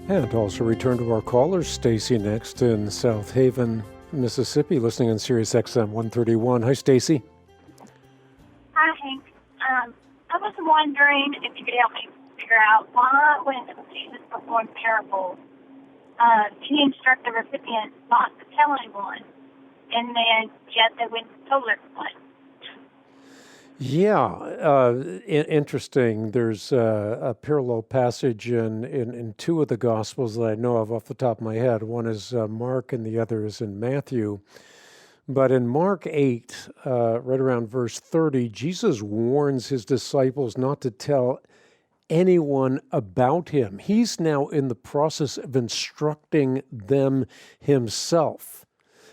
And also return to our callers. Stacy next in South Haven, Mississippi, listening on Sirius XM 131. Hi, Stacy. Hi, Hank. I was wondering if you could help me figure out why, when Jesus performed parables, he instructed the recipient not to tell anyone, and then yet they went and told everyone. Yeah, interesting. There's a parallel passage in two of the Gospels that I know of off the top of my head. One is Mark and the other is in Matthew. But in Mark 8, right around verse 30, Jesus warns his disciples not to tell anyone about him. He's now in the process of instructing them himself.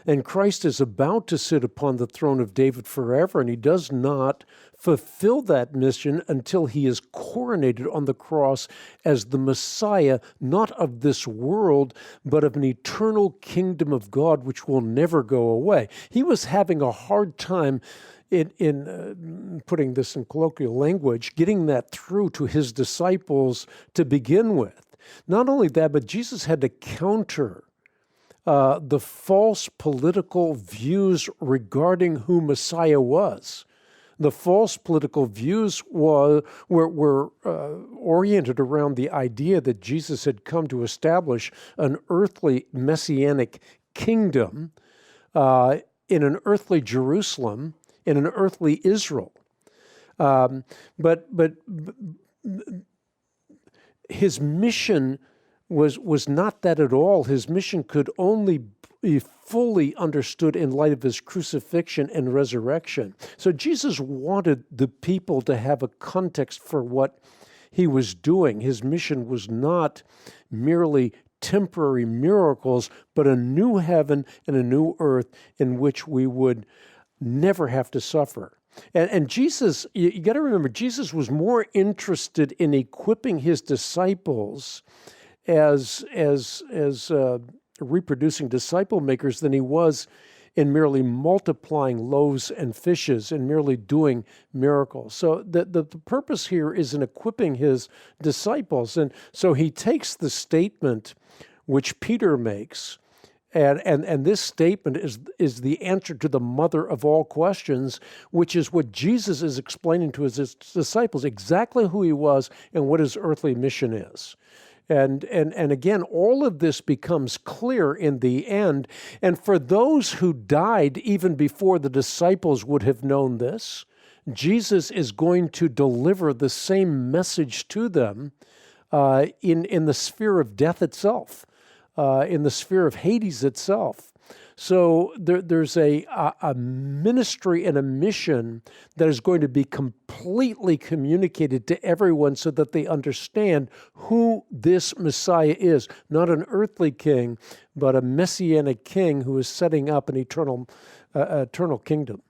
And Christ is about to sit upon the throne of David forever, and he does not fulfill that mission until he is coronated on the cross as the Messiah, not of this world, but of an eternal kingdom of God which will never go away. He was having a hard time in putting this in colloquial language, getting that through to his disciples to begin with. Not only that, but Jesus had to counter the false political views regarding who Messiah was. The false political views were oriented around the idea that Jesus had come to establish an earthly messianic kingdom in an earthly Jerusalem, in an earthly Israel. But his mission was not that at all. His mission could only be fully understood in light of his crucifixion and resurrection. So Jesus wanted the people to have a context for what he was doing. His mission was not merely temporary miracles, but a new heaven and a new earth in which we would never have to suffer. And Jesus, you got to remember, Jesus was more interested in equipping his disciples as reproducing disciple makers than he was in merely multiplying loaves and fishes and merely doing miracles. So the purpose here is in equipping his disciples. And so he takes the statement which Peter makes, and this statement is the answer to the mother of all questions, which is what Jesus is explaining to his disciples, exactly who he was and what his earthly mission is. And again, all of this becomes clear in the end. And for those who died even before the disciples would have known this, Jesus is going to deliver the same message to them in the sphere of death itself, in the sphere of Hades itself. So there's a ministry and a mission that is going to be completely communicated to everyone so that they understand who this Messiah is. Not an earthly king, but a messianic king who is setting up an eternal kingdom.